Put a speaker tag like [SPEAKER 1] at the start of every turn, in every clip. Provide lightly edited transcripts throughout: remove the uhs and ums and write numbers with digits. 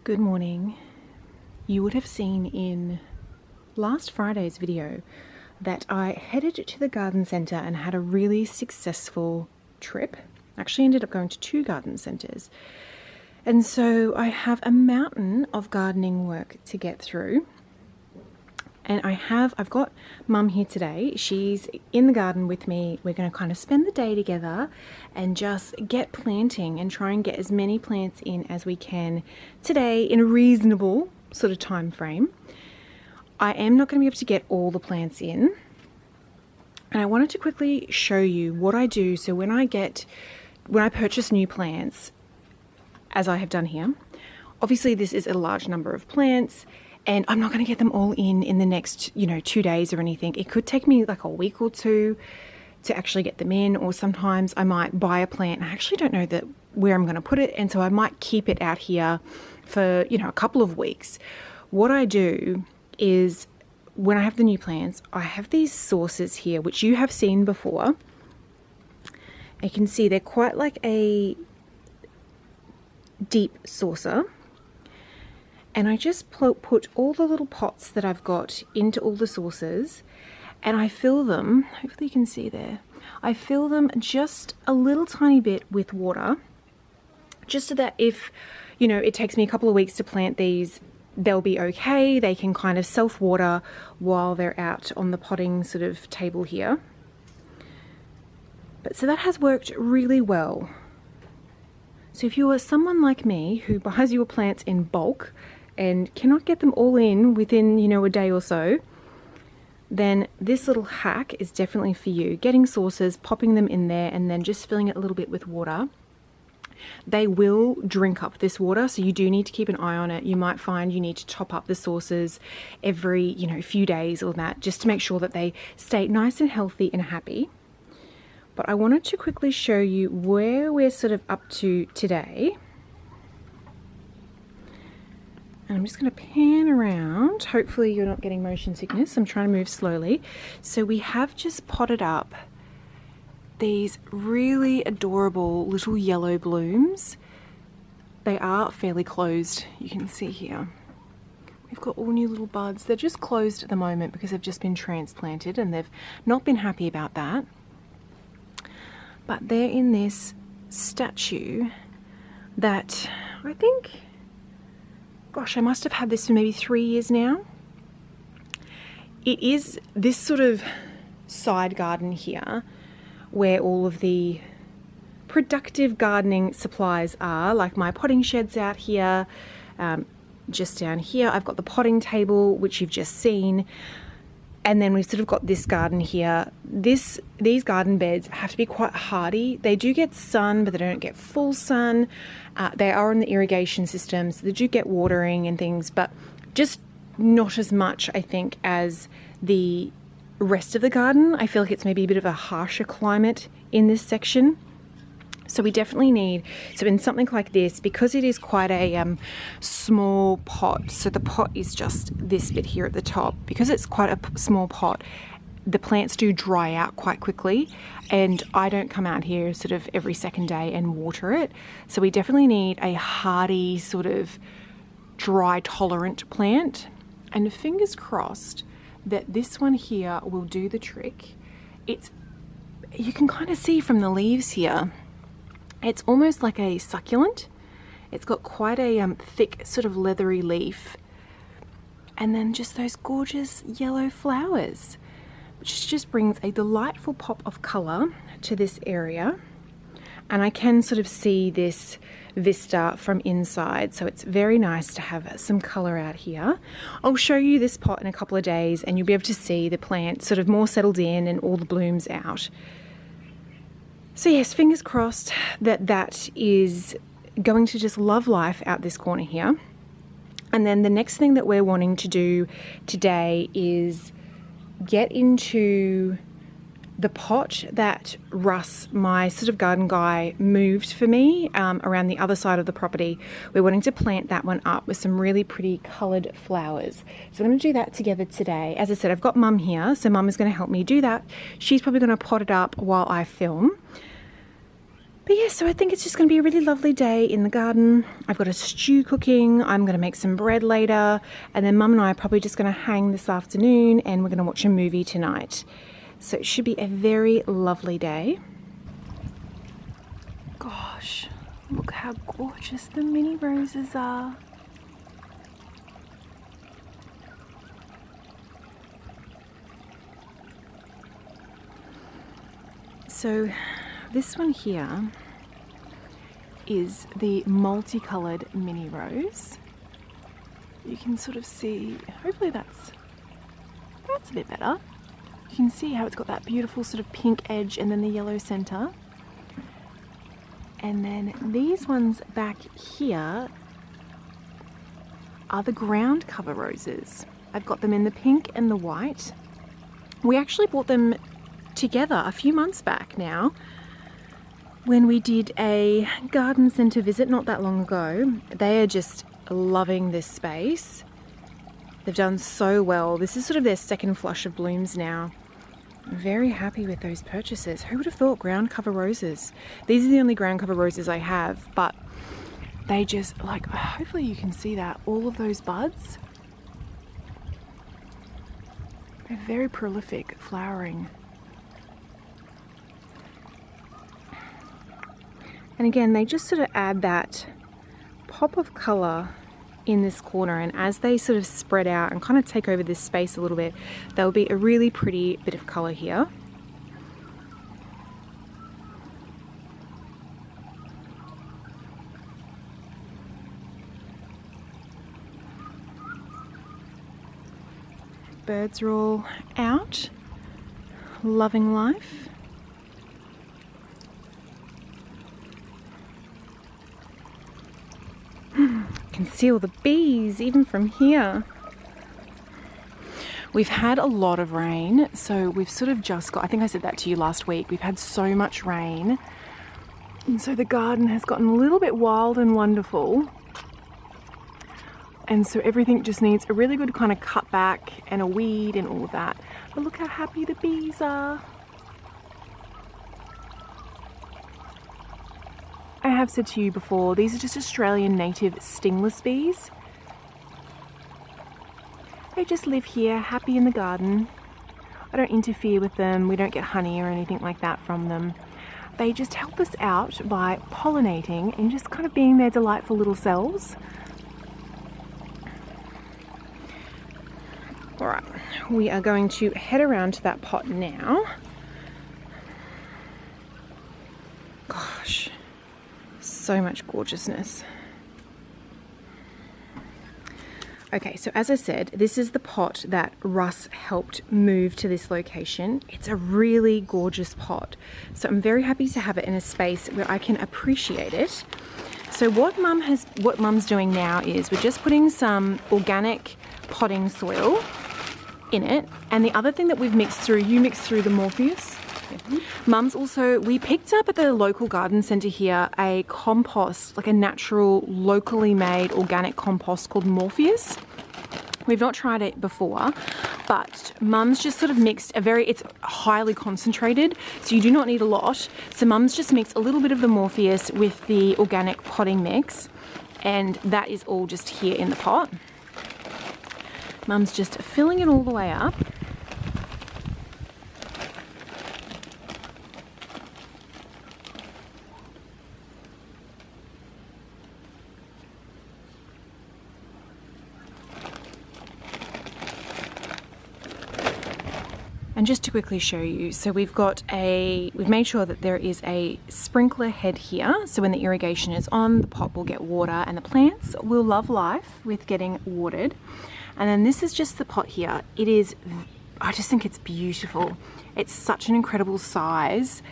[SPEAKER 1] Good morning. You would have seen in last Friday's video that I headed to the garden centre and had a really successful trip. Actually ended up going to 2 garden centres. And so I have a mountain of gardening work to get through. And I've got Mum here today. She's in the garden with me. We're going to kind of spend the day together and just get planting and try and get as many plants in as we can today in a reasonable sort of time frame. I am not going to be able to get all the plants in. And I wanted to quickly show you what I do. So when I purchase new plants, as I have done here, obviously this is a large number of plants. And I'm not going to get them all in the next, 2 days or anything. It could take me like a week or two to actually get them in. Or sometimes I might buy a plant and I actually don't know where I'm going to put it. And so I might keep it out here for, a couple of weeks. What I do is when I have the new plants, I have these saucers here, which you have seen before. You can see they're quite like a deep saucer. And I just put all the little pots that I've got into all the saucers and I fill them, hopefully you can see there, I fill them just a little tiny bit with water, just so that if, it takes me a couple of weeks to plant these, they'll be okay. They can kind of self-water while they're out on the potting sort of table here. But so that has worked really well. So if you are someone like me who buys your plants in bulk and cannot get them all in within, a day or so, then this little hack is definitely for you. Getting saucers, popping them in there, and then just filling it a little bit with water. They will drink up this water, so you do need to keep an eye on it. You might find you need to top up the saucers every, few days or that, just to make sure that they stay nice and healthy and happy. But I wanted to quickly show you where we're sort of up to today. And I'm just going to pan around. Hopefully you're not getting motion sickness. I'm trying to move slowly. So we have just potted up these really adorable little yellow blooms. They are fairly closed, you can see here. We've got all new little buds. They're just closed at the moment because they've just been transplanted and they've not been happy about that. But they're in this statue that I think, gosh, I must have had this for maybe 3 years now. It is this sort of side garden here where all of the productive gardening supplies are, like my potting sheds out here. Just down here I've got the potting table, which you've just seen. And then we've sort of got this garden here. These garden beds have to be quite hardy. They do get sun, but they don't get full sun. They are on the irrigation system, so they do get watering and things, but just not as much, I think, as the rest of the garden. I feel like it's maybe a bit of a harsher climate in this section. So we definitely need, so in something like this, because it is quite a small pot, so the pot is just this bit here at the top, because it's quite a small pot, the plants do dry out quite quickly, and I don't come out here sort of every second day and water it. So we definitely need a hardy sort of dry tolerant plant, and fingers crossed that this one here will do the trick. You can kind of see from the leaves here, it's almost like a succulent. It's got quite a thick sort of leathery leaf. And then just those gorgeous yellow flowers, which just brings a delightful pop of colour to this area. And I can sort of see this vista from inside, so it's very nice to have some colour out here. I'll show you this pot in a couple of days and you'll be able to see the plant sort of more settled in and all the blooms out. So yes, fingers crossed that is going to just love life out this corner here. And then the next thing that we're wanting to do today is get into the pot that Russ, my sort of garden guy, moved for me around the other side of the property. We're wanting to plant that one up with some really pretty coloured flowers. So we're going to do that together today. As I said, I've got Mum here, so Mum is going to help me do that. She's probably going to pot it up while I film. But yeah, so I think it's just going to be a really lovely day in the garden. I've got a stew cooking. I'm going to make some bread later. And then Mum and I are probably just going to hang this afternoon and we're going to watch a movie tonight. So it should be a very lovely day. Gosh, look how gorgeous the mini roses are. So this one here is the multicolored mini rose. You can sort of see, hopefully that's a bit better. You can see how it's got that beautiful sort of pink edge and then the yellow center. And then these ones back here are the ground cover roses. I've got them in the pink and the white. We actually bought them together a few months back now when we did a garden centre visit not that long ago. They are just loving this space. They've done so well. This is sort of their second flush of blooms now. I'm very happy with those purchases. Who would have thought ground cover roses? These are the only ground cover roses I have, but they just, like, hopefully you can see that, all of those buds. They're very prolific flowering. And again, they just sort of add that pop of colour in this corner, and as they sort of spread out and kind of take over this space a little bit, there'll be a really pretty bit of colour here. Birds are all out, loving life. Can see all the bees even from here. We've had a lot of rain, so we've sort of just got, I think I said that to you last week, we've had so much rain, and so the garden has gotten a little bit wild and wonderful, and so everything just needs a really good kind of cut back and a weed and all of that. But look how happy the bees are. I have said to you before, these are just Australian native stingless bees. They just live here, happy in the garden. I don't interfere with them, we don't get honey or anything like that from them. They just help us out by pollinating and just kind of being their delightful little selves. Alright, we are going to head around to that pot now. Gosh. So much gorgeousness. Okay, so as I said, this is the pot that Russ helped move to this location. It's a really gorgeous pot. So I'm very happy to have it in a space where I can appreciate it. So what Mum's doing now is we're just putting some organic potting soil in it. And the other thing that we've mixed through, you mixed through the Morpheus. Mum's also, we picked up at the local garden centre here a compost, like a natural, locally made organic compost called Morpheus. We've not tried it before, but Mum's just sort of mixed it's highly concentrated, so you do not need a lot. So Mum's just mixed a little bit of the Morpheus with the organic potting mix, and that is all just here in the pot. Mum's just filling it all the way up. And just to quickly show you, so we've made sure that there is a sprinkler head here, so when the irrigation is on, the pot will get water and the plants will love life with getting watered. And then this is just the pot here. I just think it's beautiful. It's such an incredible size,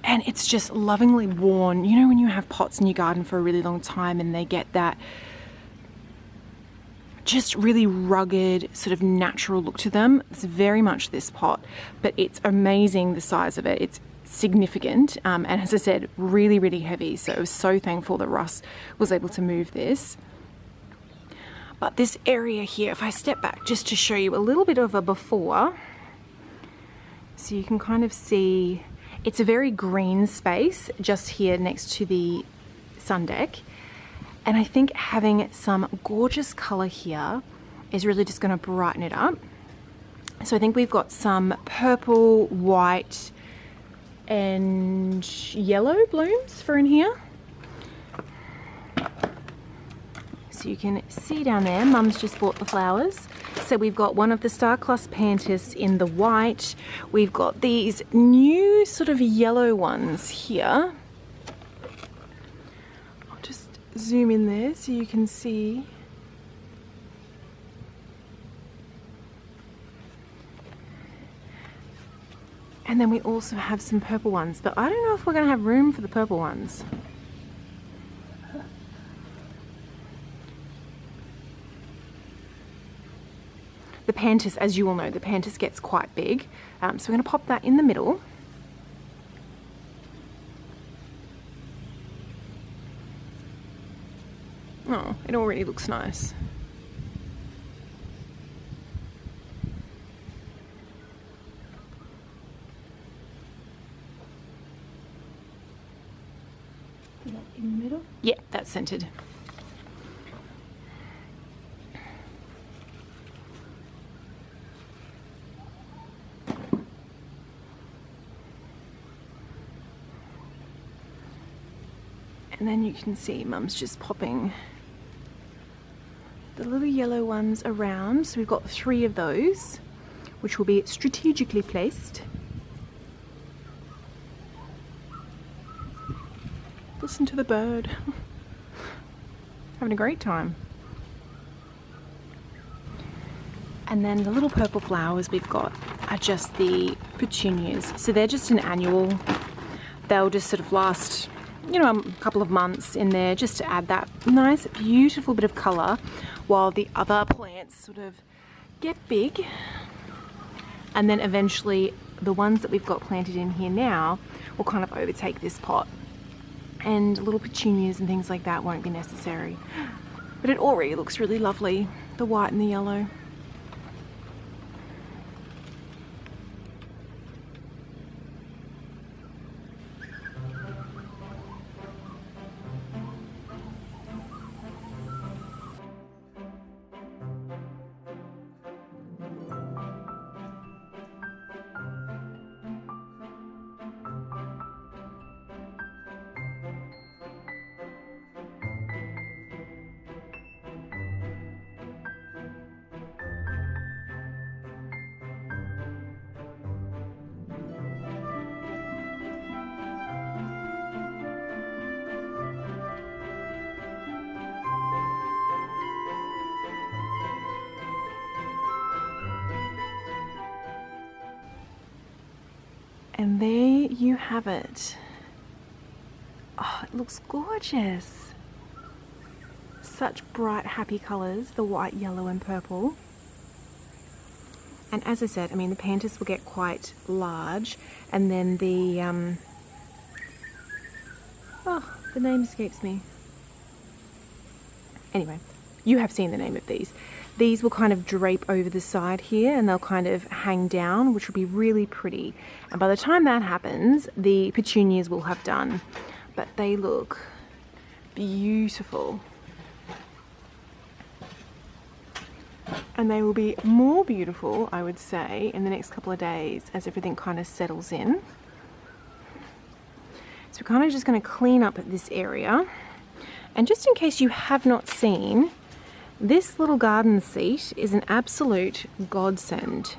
[SPEAKER 1] and it's just lovingly worn. You know when you have pots in your garden for a really long time and they get that just really rugged, sort of natural look to them. It's very much this pot, but it's amazing the size of it. It's significant, and as I said, really, really heavy. So I was so thankful that Russ was able to move this. But this area here, if I step back just to show you a little bit of a before, so you can kind of see, It's a very green space just here next to the sun deck. And I think having some gorgeous color here is really just going to brighten it up. So I think we've got some purple, white, and yellow blooms for in here. So you can see down there, Mum's just bought the flowers. So we've got one of the star-cluster panthers in the white. We've got these new sort of yellow ones here. I'll just zoom in there so you can see. And then we also have some purple ones, but I don't know if we're going to have room for the purple ones. The panthers, as you all know, the panthers gets quite big. So we're going to pop that in the middle. Oh, it already looks nice.
[SPEAKER 2] Is that in the middle?
[SPEAKER 1] Yeah, that's scented. And then you can see Mum's just popping the little yellow ones around. So we've got 3 of those, which will be strategically placed. Listen to the bird. Having a great time. And then the little purple flowers we've got are just the petunias. So they're just an annual. They'll just sort of last, you know, a couple of months in there just to add that nice, beautiful bit of colour, while the other plants sort of get big. And then eventually the ones that we've got planted in here now will kind of overtake this pot. And little petunias and things like that won't be necessary. But it already looks really lovely, the white and the yellow. And there you have it. Oh, it looks gorgeous. Such bright, happy colours, the white, yellow and purple. And as I said, I mean, the panthers will get quite large. And then the, oh, the name escapes me. Anyway, you have seen the name of these. These will kind of drape over the side here and they'll kind of hang down, which will be really pretty. And by the time that happens, the petunias will have done. But they look beautiful. And they will be more beautiful, I would say, in the next couple of days as everything kind of settles in. So we're kind of just going to clean up this area. And just in case you have not seen, this little garden seat is an absolute godsend.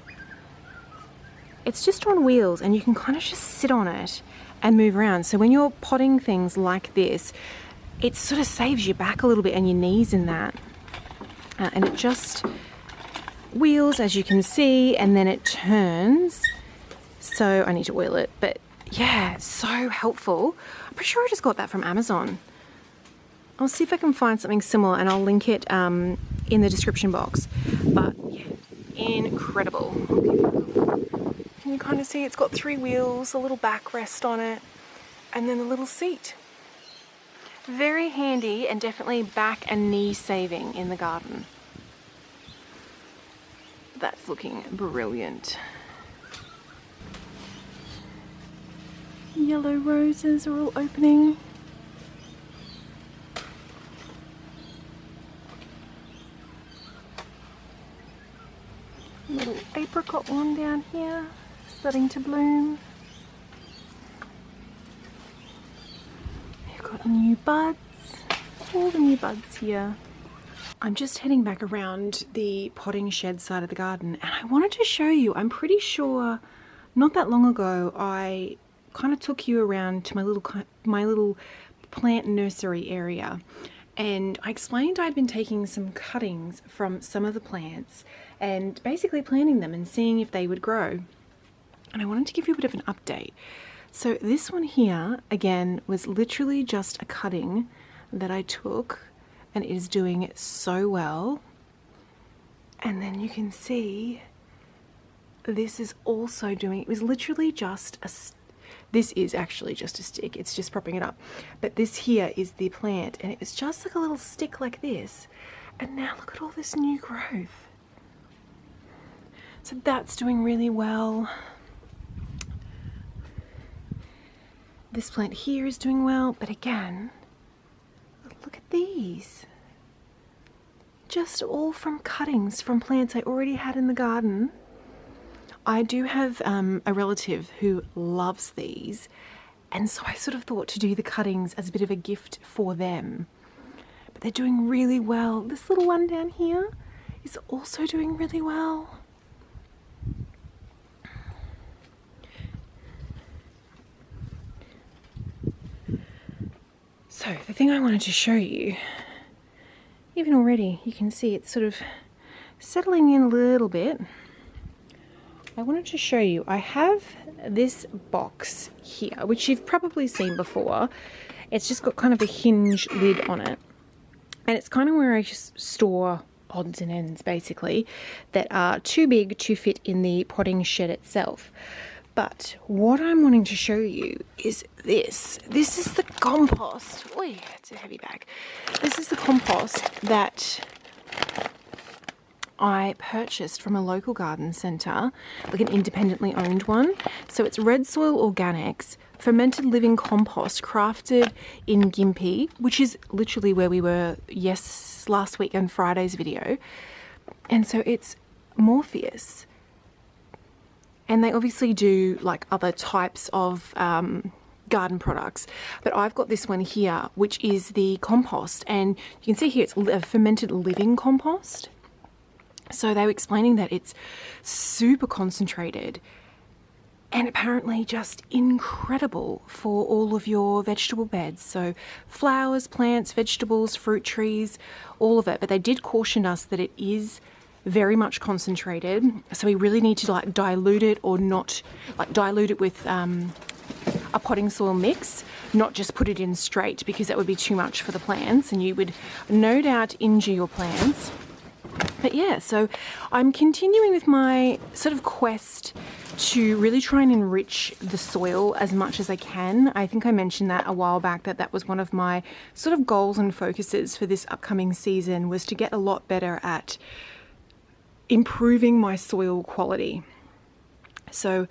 [SPEAKER 1] It's just on wheels and you can kind of just sit on it and move around. So when you're potting things like this, it sort of saves your back a little bit and your knees in that. And it just wheels, as you can see, and then it turns. So I need to oil it, but yeah, so helpful. I'm pretty sure I just got that from Amazon. I'll see if I can find something similar and I'll link it in the description box. But yeah, incredible. Can you kind of see it's got 3 wheels, a little backrest on it, and then a little seat. Very handy and definitely back and knee saving in the garden. That's looking brilliant. yellow roses are all opening. Little apricot one down here, starting to bloom. You've got new buds, all the new buds here. I'm just heading back around the potting shed side of the garden, and I wanted to show you, I'm pretty sure not that long ago I kind of took you around to my little plant nursery area, and I explained I'd been taking some cuttings from some of the plants and basically planting them and seeing if they would grow. And I wanted to give you a bit of an update. So this one here, again, was literally just a cutting that I took, and it is doing so well. And then you can see this is also doing, it was literally just a this is actually just a stick, it's just propping it up, but this here is the plant, and it was just like a little stick like this, and now look at all this new growth. So that's doing really well. This plant here is doing well, but again, look at these, just all from cuttings from plants I already had in the garden. I do have a relative who loves these, and so I sort of thought to do the cuttings as a bit of a gift for them. But they're doing really well. This little one down here is also doing really well. So the thing I wanted to show you, even already you can see it's sort of settling in a little bit. I wanted to show you, I have this box here, which you've probably seen before. It's just got kind of a hinge lid on it. And it's kind of where I just store odds and ends, basically, that are too big to fit in the potting shed itself. But what I'm wanting to show you is this. This is the compost. Oi, it's a heavy bag. This is the compost that I purchased from a local garden centre, like an independently owned one. So it's Red Soil Organics, fermented living compost crafted in Gympie, which is literally where we were, last week on Friday's video. And so it's Morpheus. And they obviously do like other types of garden products, but I've got this one here, which is the compost. And you can see here it's a fermented living compost. So they were explaining that it's super concentrated and apparently just incredible for all of your vegetable beds. So flowers, plants, vegetables, fruit trees, all of it. But they did caution us that it is very much concentrated. So we really need to like dilute it, or not like dilute it with a potting soil mix, not just put it in straight, because that would be too much for the plants and you would no doubt injure your plants. But yeah, so I'm continuing with my sort of quest to really try and enrich the soil as much as I can. I think I mentioned that a while back, that was one of my sort of goals and focuses for this upcoming season, was to get a lot better at improving my soil quality. So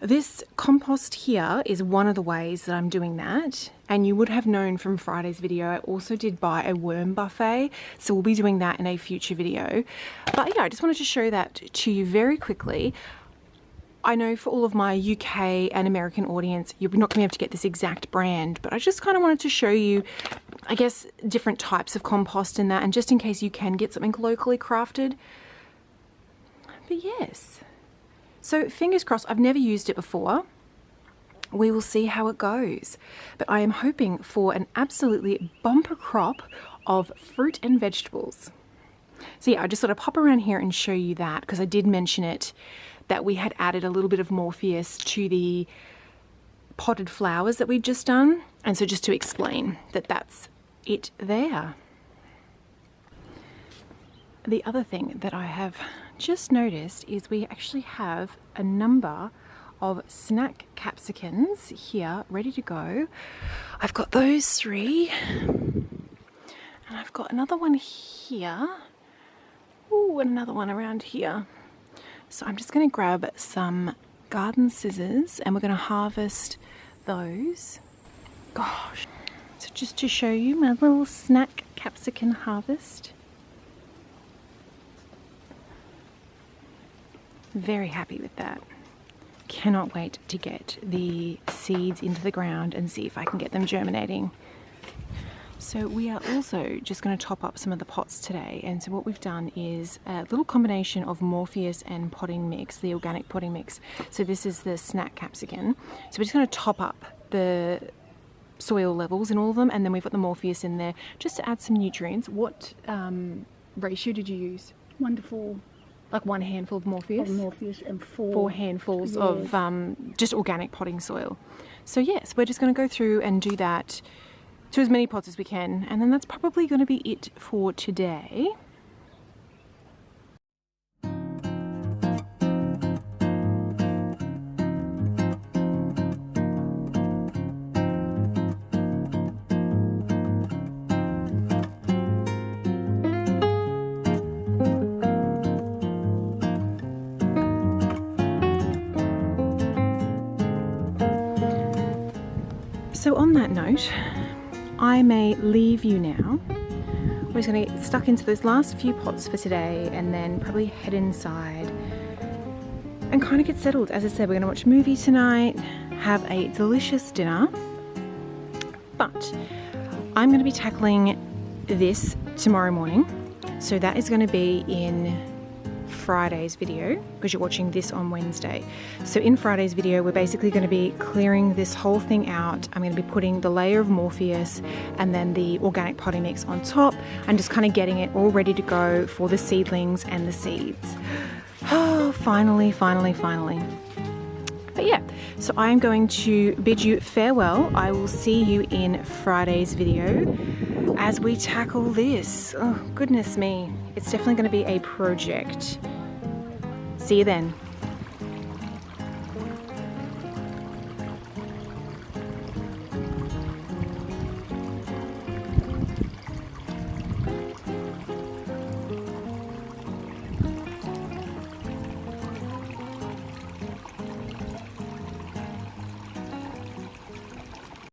[SPEAKER 1] this compost here is one of the ways that I'm doing that. And you would have known from Friday's video, I also did buy a worm buffet. So we'll be doing that in a future video. But yeah, I just wanted to show that to you very quickly. I know for all of my UK and American audience, you're not going to be able to get this exact brand, but I just kind of wanted to show you, I guess, different types of compost in that, and just in case you can get something locally crafted. But yes. So fingers crossed, I've never used it before. We will see how it goes. But I am hoping for an absolutely bumper crop of fruit and vegetables. So yeah, I just sort of pop around here and show you that, because I did mention it, that we had added a little bit of Morpheus to the potted flowers that we'd just done. And so just to explain that that's it there. The other thing that I have just noticed is we actually have a number of snack capsicums here ready to go. I've got those 3, and I've got another one here. Ooh, and another one around here. So I'm just going to grab some garden scissors, and we're going to harvest those. Gosh. So just to show you my little snack capsicum harvest. Very happy with that. Cannot wait to get the seeds into the ground and see if I can get them germinating. So we are also just going to top up some of the pots today, and so what we've done is a little combination of Morpheus and potting mix, the organic potting mix. So this is the snack capsicum. So we're just going to top up the soil levels in all of them, and then we've got the Morpheus in there just to add some nutrients. What ratio did you use?
[SPEAKER 2] 1 to 4.
[SPEAKER 1] Like 1 handful of Morpheus?
[SPEAKER 2] Of Morpheus and
[SPEAKER 1] 4 handfuls of just organic potting soil. So yes, we're just going to go through and do that to as many pots as we can, and then that's probably going to be it for today. So on that note, I may leave you now. We're just going to get stuck into those last few pots for today and then probably head inside and kind of get settled. As I said, we're going to watch a movie tonight, have a delicious dinner, but I'm going to be tackling this tomorrow morning. So that is going to be in Friday's video, because you're watching this on Wednesday. So in Friday's video, we're basically going to be clearing this whole thing out. I'm going to be putting the layer of Morpheus and then the organic potting mix on top and just kind of getting it all ready to go for the seedlings and the seeds. Oh, finally. But yeah, so I'm going to bid you farewell. I will see you in Friday's video as we tackle this. Oh, goodness me. It's definitely going to be a project. See you then.